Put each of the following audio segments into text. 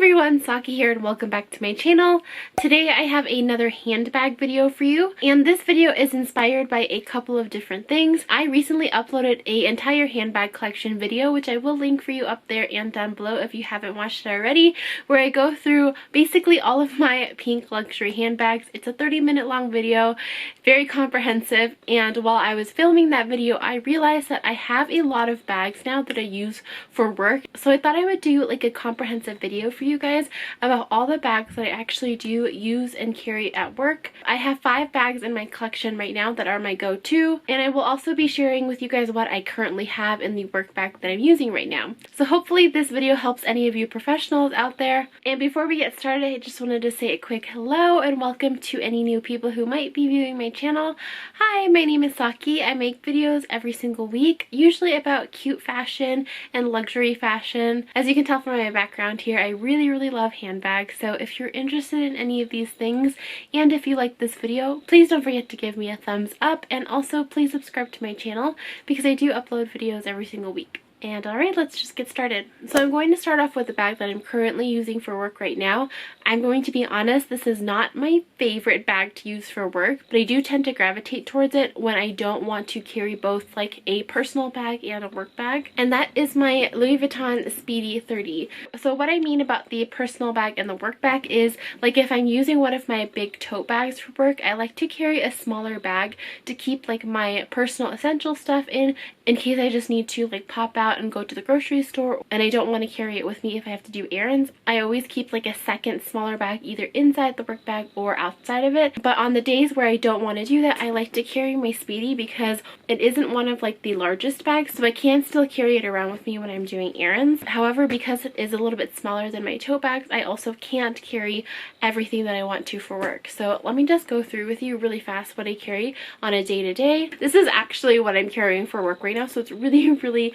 everyone, Saki here and welcome back to my channel. Today I have another handbag video for you, and this video is inspired by a couple of different things. I recently uploaded an entire handbag collection video, which I will link for you up there and down below if you haven't watched it already, where I go through basically all of my pink luxury handbags. It's a 30-minute long video, very comprehensive, and while I was filming that video I realized that I have a lot of bags now that I use for work, so I thought I would do like a comprehensive video for you guys about all the bags that I actually do use and carry at work. I have 5 bags in my collection right now that are my go-to, and I will also be sharing with you guys what I currently have in the work bag that I'm using right now. So hopefully this video helps any of you professionals out there. And before we get started, I just wanted to say a quick hello and welcome to any new people who might be viewing my channel. Hi, my name is Saki. I make videos every single week, usually about cute fashion and luxury fashion. As you can tell from my background here, I really love handbags, so if you're interested in any of these things and if you like this video, please don't forget to give me a thumbs up, and also please subscribe to my channel because I do upload videos every single week. And alright, let's just get started. So I'm going to start off with the bag that I'm currently using for work right now. I'm going to be honest, this is not my favorite bag to use for work, but I do tend to gravitate towards it when I don't want to carry both like a personal bag and a work bag. And that is my Louis Vuitton Speedy 30. So what I mean about the personal bag and the work bag is, like, if I'm using one of my big tote bags for work, I like to carry a smaller bag to keep like my personal essential stuff in case I just need to like pop out and go to the grocery store and I don't want to carry it with me if I have to do errands. I always keep like a second smaller bag either inside the work bag or outside of it. But on the days where I don't want to do that, I like to carry my Speedy because it isn't one of like the largest bags, so I can still carry it around with me when I'm doing errands. However, because it is a little bit smaller than my tote bags, I also can't carry everything that I want to for work. So let me just go through with you really fast what I carry on a day-to-day. This is actually what I'm carrying for work right now, so it's really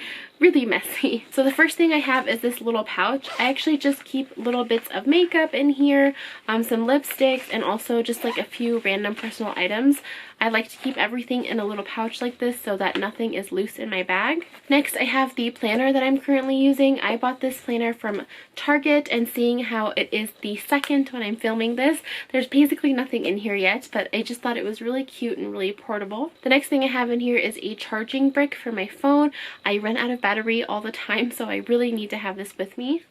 messy. So the first thing I have is this little pouch. I actually just keep little bits of makeup in here, some lipsticks, and also just like a few random personal items. I like to keep everything in a little pouch like this so that nothing is loose in my bag. Next, I have the planner that I'm currently using. I bought this planner from Target, and seeing how it is the second when I'm filming this, there's basically nothing in here yet, but I just thought it was really cute and really portable. The next thing I have in here is a charging brick for my phone. I run out of battery all the time, so I really need to have this with me.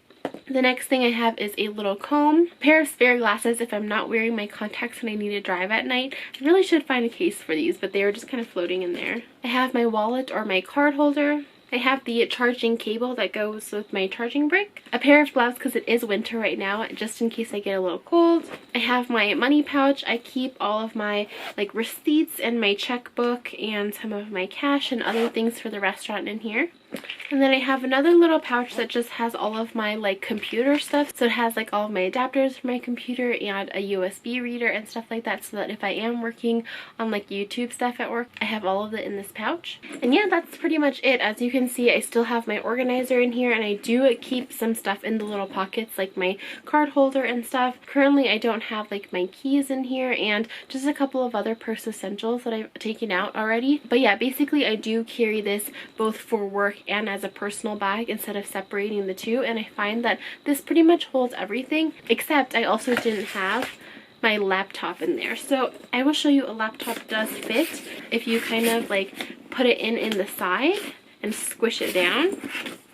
The next thing I have is a little comb, a pair of spare glasses if I'm not wearing my contacts and I need to drive at night. I really should find a case for these, but they were just kind of floating in there. I have my wallet or my card holder. I have the charging cable that goes with my charging brick. A pair of gloves because it is winter right now, just in case I get a little cold. I have my money pouch. I keep all of my like receipts and my checkbook and some of my cash and other things for the restaurant in here. And then I have another little pouch that just has all of my like computer stuff. So it has like all of my adapters for my computer and a USB reader and stuff like that, so that if I am working on like YouTube stuff at work, I have all of it in this pouch. And yeah, that's pretty much it. As you can see, I still have my organizer in here, and I do keep some stuff in the little pockets like my card holder and stuff. Currently I don't have like my keys in here and just a couple of other purse essentials that I've taken out already. But yeah, basically I do carry this both for work and as a personal bag instead of separating the two, and I find that this pretty much holds everything, except I also didn't have my laptop in there. So I will show you a laptop does fit if you kind of like put it in the side and squish it down.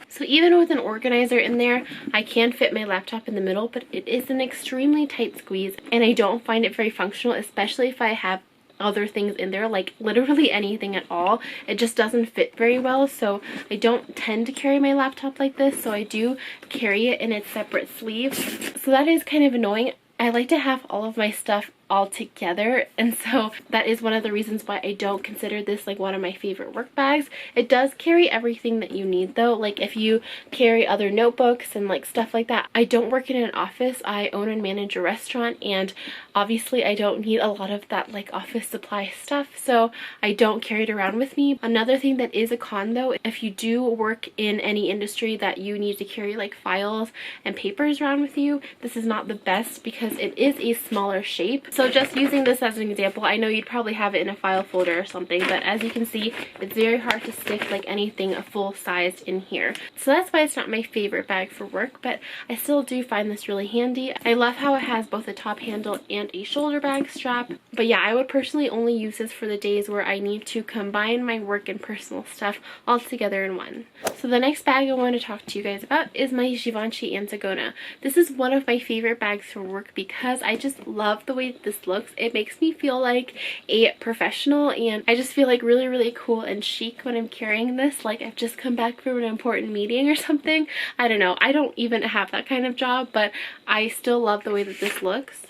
So even with an organizer in there, I can fit my laptop in the middle, but it is an extremely tight squeeze and I don't find it very functional, especially if I have other things in there, like literally anything at all. It just doesn't fit very well, so I don't tend to carry my laptop like this, so I do carry it in its separate sleeve. So that is kind of annoying. I like to have all of my stuff all together, and so that is one of the reasons why I don't consider this like one of my favorite work bags. It does carry everything that you need though, like if you carry other notebooks and like stuff like that. I don't work in an office, I own and manage a restaurant, and obviously I don't need a lot of that like office supply stuff, so I don't carry it around with me. Another thing that is a con though, if you do work in any industry that you need to carry like files and papers around with you, this is not the best because it is a smaller shape. So So just using this as an example, I know you'd probably have it in a file folder or something, but as you can see, it's very hard to stick like anything full sized in here. So that's why it's not my favorite bag for work, but I still do find this really handy. I love how it has both a top handle and a shoulder bag strap. But yeah, I would personally only use this for the days where I need to combine my work and personal stuff all together in one. So the next bag I want to talk to you guys about is my Givenchy Antigona. This is one of my favorite bags for work because I just love the way that this looks. It makes me feel like a professional, and I just feel like really cool and chic when I'm carrying this, like I've just come back from an important meeting or something. I don't know. I don't even have that kind of job, but I still love the way that this looks.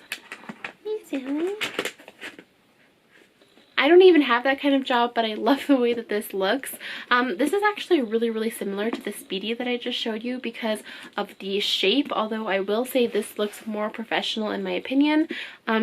I don't even have that kind of job, but I love the way that this looks. This is actually really similar to the Speedy that I just showed you because of the shape, although I will say this looks more professional in my opinion.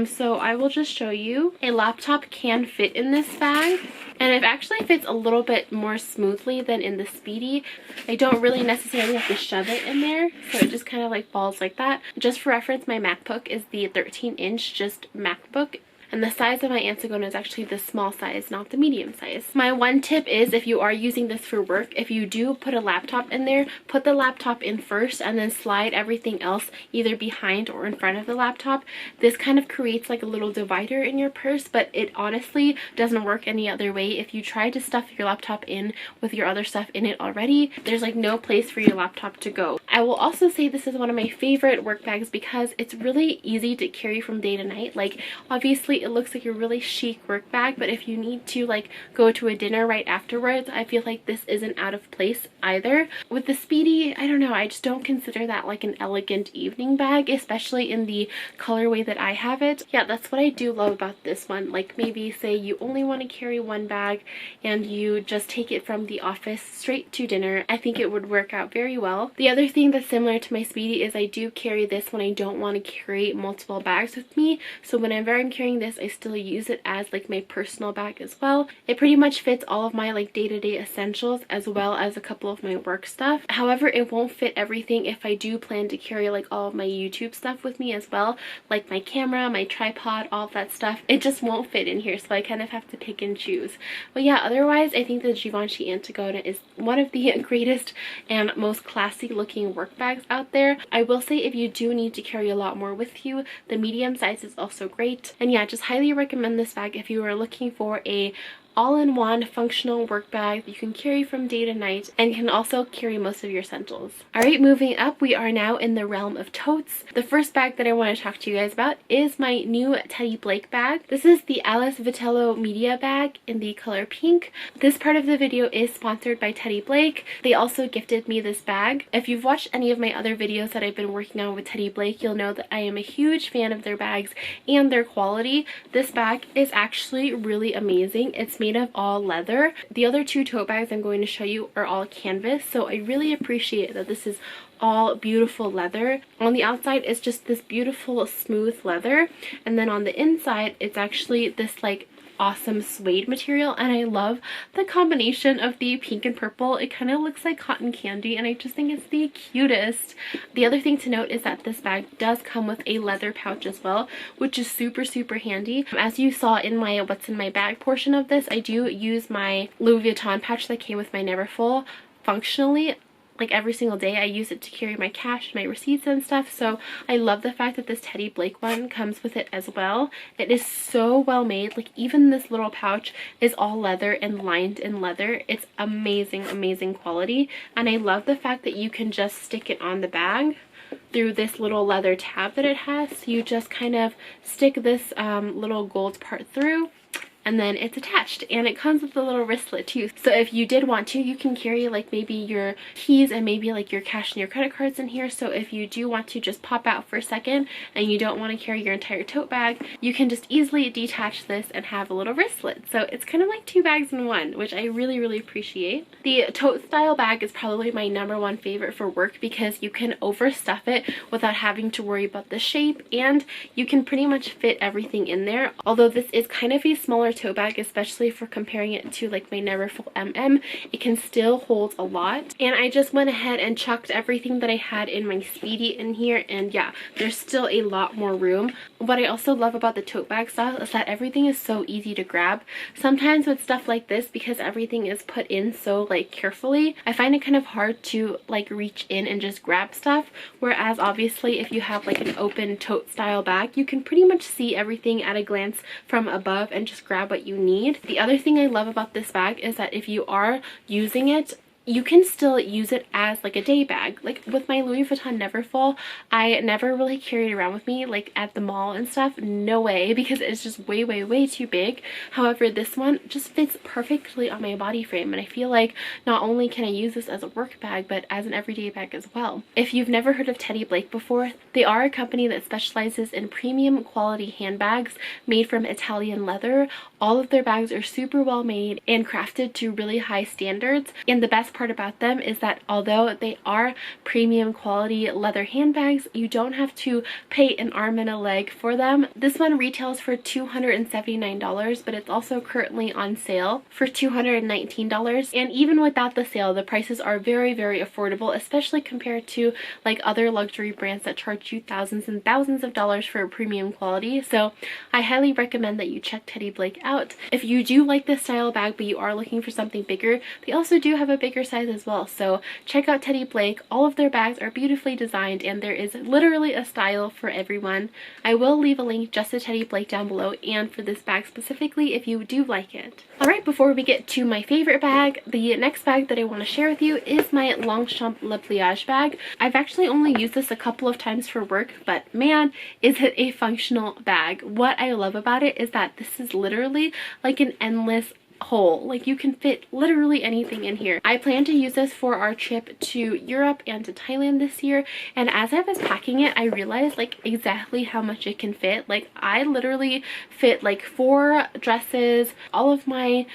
So I will just show you. A laptop can fit in this bag, and it actually fits a little bit more smoothly than in the Speedy. I don't really necessarily have to shove it in there, so it just kind of like falls like that. Just for reference, my MacBook is the 13-inch just MacBook, and the size of my Antigona is actually the small size, not the medium size. My one tip is, if you are using this for work, if you do put a laptop in there, put the laptop in first and then slide everything else either behind or in front of the laptop. This kind of creates like a little divider in your purse, but it honestly doesn't work any other way. If you try to stuff your laptop in with your other stuff in it already, there's like no place for your laptop to go. I will also say this is one of my favorite work bags because it's really easy to carry from day to night. Like obviously it looks like a really chic work bag, but if you need to like go to a dinner right afterwards, I feel like this isn't out of place either. With the Speedy, I don't know, I just don't consider that like an elegant evening bag, especially in the colorway that I have it. Yeah, that's what I do love about this one. Like maybe say you only want to carry one bag and you just take it from the office straight to dinner. I think it would work out very well. The other thing that's similar to my Speedy is I do carry this when I don't want to carry multiple bags with me. So whenever I'm carrying this, I still use it as like my personal bag as well. It pretty much fits all of my like day-to-day essentials as well as a couple of my work stuff. However, it won't fit everything if I do plan to carry like all of my YouTube stuff with me as well, like my camera, my tripod, all of that stuff. It just won't fit in here, so I kind of have to pick and choose. But yeah, otherwise I think the Givenchy Antigona is one of the greatest and most classy looking work bags out there. I will say if you do need to carry a lot more with you, the medium size is also great. And yeah, just highly recommend this bag if you are looking for a all-in-one functional work bag that you can carry from day to night and can also carry most of your essentials. Alright, moving up, we are now in the realm of totes. The first bag that I want to talk to you guys about is my new Teddy Blake bag. This is the Alice Vitello media bag in the color pink. This part of the video is sponsored by Teddy Blake. They also gifted me this bag. If you've watched any of my other videos that I've been working on with Teddy Blake, you'll know that I am a huge fan of their bags and their quality. This bag is actually really amazing. It's made of all leather. The other two tote bags I'm going to show you are all canvas, so I really appreciate that this is all beautiful leather. On the outside it's just this beautiful smooth leather, and then on the inside it's actually this like awesome suede material, and I love the combination of the pink and purple. It kind of looks like cotton candy and I just think it's the cutest. The other thing to note is that this bag does come with a leather pouch as well, which is super handy. As you saw in my what's in my bag portion of this, I do use my Louis Vuitton pouch that came with my Neverfull functionally. Like every single day I use it to carry my cash, my receipts and stuff, so I love the fact that this Teddy Blake one comes with it as well. It is so well made. Like even this little pouch is all leather and lined in leather. It's amazing quality, and I love the fact that you can just stick it on the bag through this little leather tab that it has. So you just kind of stick this little gold part through, and then it's attached, and it comes with a little wristlet too. So if you did want to, you can carry like maybe your keys and maybe like your cash and your credit cards in here. So if you do want to just pop out for a second and you don't want to carry your entire tote bag, you can just easily detach this and have a little wristlet. So it's kind of like two bags in one, which I really appreciate. The tote style bag is probably my #1 favorite for work because you can overstuff it without having to worry about the shape, and you can pretty much fit everything in there. Although this is kind of a smaller tote bag, especially for comparing it to like my Neverfull MM. It can still hold a lot. And I just went ahead and chucked everything that I had in my Speedy in here, and yeah, there's still a lot more room. What I also love about the tote bag style is that everything is so easy to grab. Sometimes with stuff like this, because everything is put in so like carefully, I find it kind of hard to like reach in and just grab stuff, whereas obviously if you have like an open tote style bag, you can pretty much see everything at a glance from above and just grab what you need. The other thing I love about this bag is that if you are using it, you can still use it as like a day bag. Like with my Louis Vuitton Neverfull, I never really carried it around with me like at the mall and stuff. No way, because it's just way too big. However, this one just fits perfectly on my body frame, and I feel like not only can I use this as a work bag, but as an everyday bag as well. If you've never heard of Teddy Blake before, they are a company that specializes in premium quality handbags made from Italian leather. All of their bags are super well made and crafted to really high standards, and the best part about them is that although they are premium quality leather handbags, you don't have to pay an arm and a leg for them. This one retails for $279, but it's also currently on sale for $219, and even without the sale, the prices are very affordable, especially compared to like other luxury brands that charge you thousands and thousands of dollars for premium quality. So I highly recommend that you check Teddy Blake out. If you do like this style bag but you are looking for something bigger, they also do have a bigger size as well, so check out Teddy Blake. All of their bags are beautifully designed, and there is literally a style for everyone. I will leave a link just to Teddy Blake down below, and for this bag specifically if you do like it. Alright, before we get to my favorite bag, the next bag that I want to share with you is my Longchamp Le Pliage bag. I've actually only used this a couple of times for work, but man, is it a functional bag. What I love about it is that this is literally like an endless hole. Like you can fit literally anything in here. I plan to use this for our trip to Europe and to Thailand this year, and as I was packing it, I realized like exactly how much it can fit. Like I literally fit like 4 dresses, all of my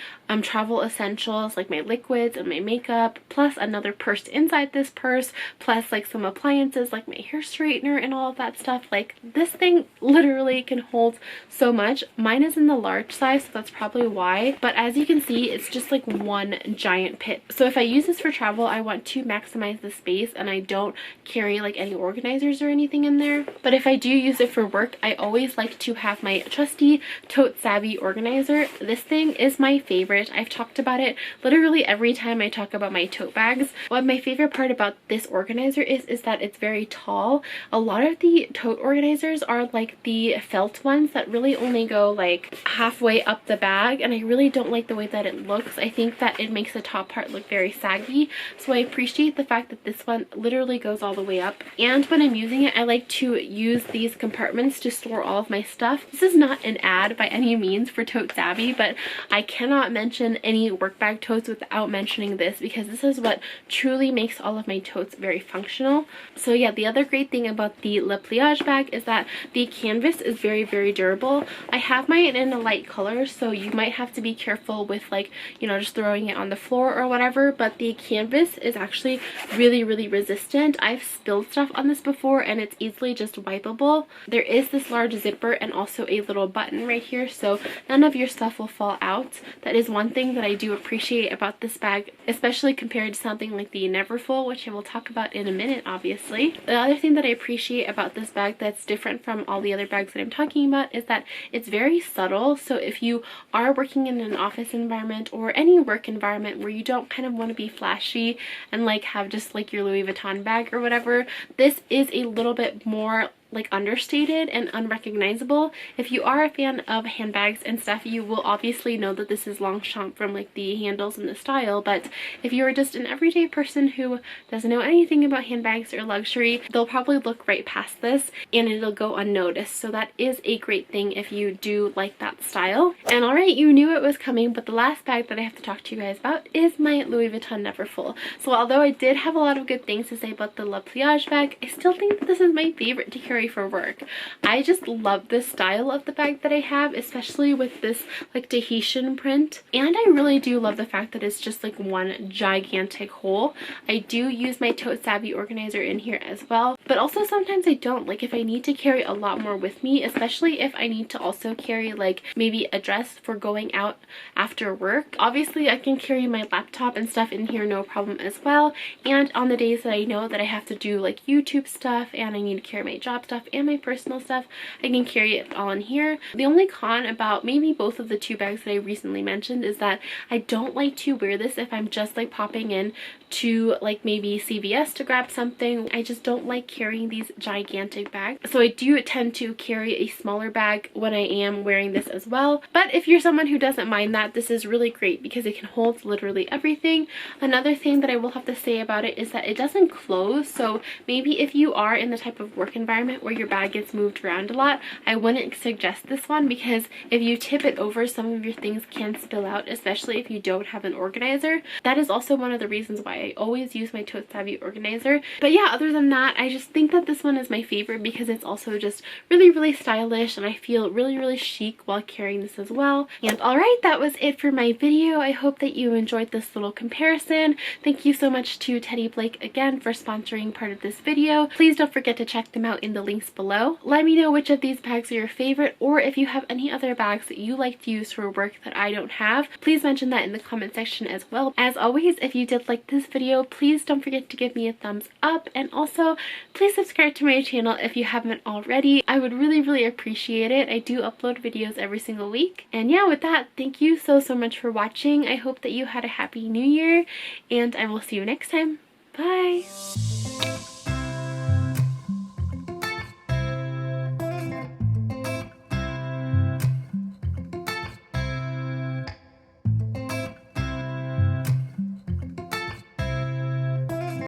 travel essentials like my liquids and my makeup, plus another purse inside this purse, plus like some appliances like my hair straightener and all of that stuff. Like this thing literally can hold so much. Mine is in the large size, so that's probably why, but as you can see, it's just like one giant pit. So if I use this for travel, I want to maximize the space and I don't carry like any organizers or anything in there. But if I do use it for work, I always like to have my trusty Tote Savvy organizer. This thing is my favorite. I've talked about it literally every time I talk about my tote bags. What my favorite part about this organizer is that it's very tall. A lot of the tote organizers are like the felt ones that really only go like halfway up the bag, and I really don't like the way that it looks. I think that it makes the top part look very saggy, so I appreciate the fact that this one literally goes all the way up. And when I'm using it, I like to use these compartments to store all of my stuff. This is not an ad by any means for Tote Savvy, but I cannot mention any work bag totes without mentioning this, because this is what truly makes all of my totes very functional. So yeah, the other great thing about the Le Pliage bag is that the canvas is very durable. I have mine in a light color, so you might have to be careful with like, you know, just throwing it on the floor or whatever, but the canvas is actually really resistant. I've spilled stuff on this before and it's easily just wipeable. There is this large zipper and also a little button right here, so none of your stuff will fall out. That is one thing that I do appreciate about this bag, especially compared to something like the Neverfull, which I will talk about in a minute obviously. The other thing that I appreciate about this bag that's different from all the other bags that I'm talking about is that it's very subtle. So if you are working in an office environment or any work environment where you don't kind of want to be flashy and like have just like your Louis Vuitton bag or whatever, this is a little bit more like understated and unrecognizable. If you are a fan of handbags and stuff, you will obviously know that this is Longchamp from like the handles and the style, but if you are just an everyday person who doesn't know anything about handbags or luxury, they'll probably look right past this and it'll go unnoticed. So that is a great thing if you do like that style. And alright, you knew it was coming, but the last bag that I have to talk to you guys about is my Louis Vuitton Neverfull. So although I did have a lot of good things to say about the Le Pliage bag, I still think that this is my favorite to carry carry for work. I just love this style of the bag that I have, especially with this like Tahitian print. And I really do love the fact that it's just like one gigantic hole. I do use my Tote Savvy organizer in here as well, but also sometimes I don't. Like if I need to carry a lot more with me, especially if I need to also carry like maybe a dress for going out after work. Obviously I can carry my laptop and stuff in here no problem as well, and on the days that I know that I have to do like YouTube stuff and I need to carry my job stuff and my personal stuff, I can carry it all in here. The only con about maybe both of the two bags that I recently mentioned is that I don't like to wear this if I'm just like popping in to like maybe CVS to grab something. I just don't like carrying these gigantic bags, so I do tend to carry a smaller bag when I am wearing this as well. But if you're someone who doesn't mind that, this is really great because it can hold literally everything. Another thing that I will have to say about it is that it doesn't close, so maybe if you are in the type of work environment where your bag gets moved around a lot, I wouldn't suggest this one, because if you tip it over, some of your things can spill out, especially if you don't have an organizer. That is also one of the reasons why I always use my Tote Savvy organizer. But yeah, other than that, I just think that this one is my favorite because it's also just really stylish, and I feel really chic while carrying this as well. And alright, that was it for my video. I hope that you enjoyed this little comparison. Thank you so much to Teddy Blake again for sponsoring part of this video. Please don't forget to check them out in the links below. Let me know which of these bags are your favorite, or if you have any other bags that you like to use for work that I don't have, please mention that in the comment section as well. As always, if you did like this video, please don't forget to give me a thumbs up, and also please subscribe to my channel if you haven't already. I would really appreciate it. I do upload videos every single week. And yeah, with that, thank you so much for watching. I hope that you had a happy new year, and I will see you next time. Bye!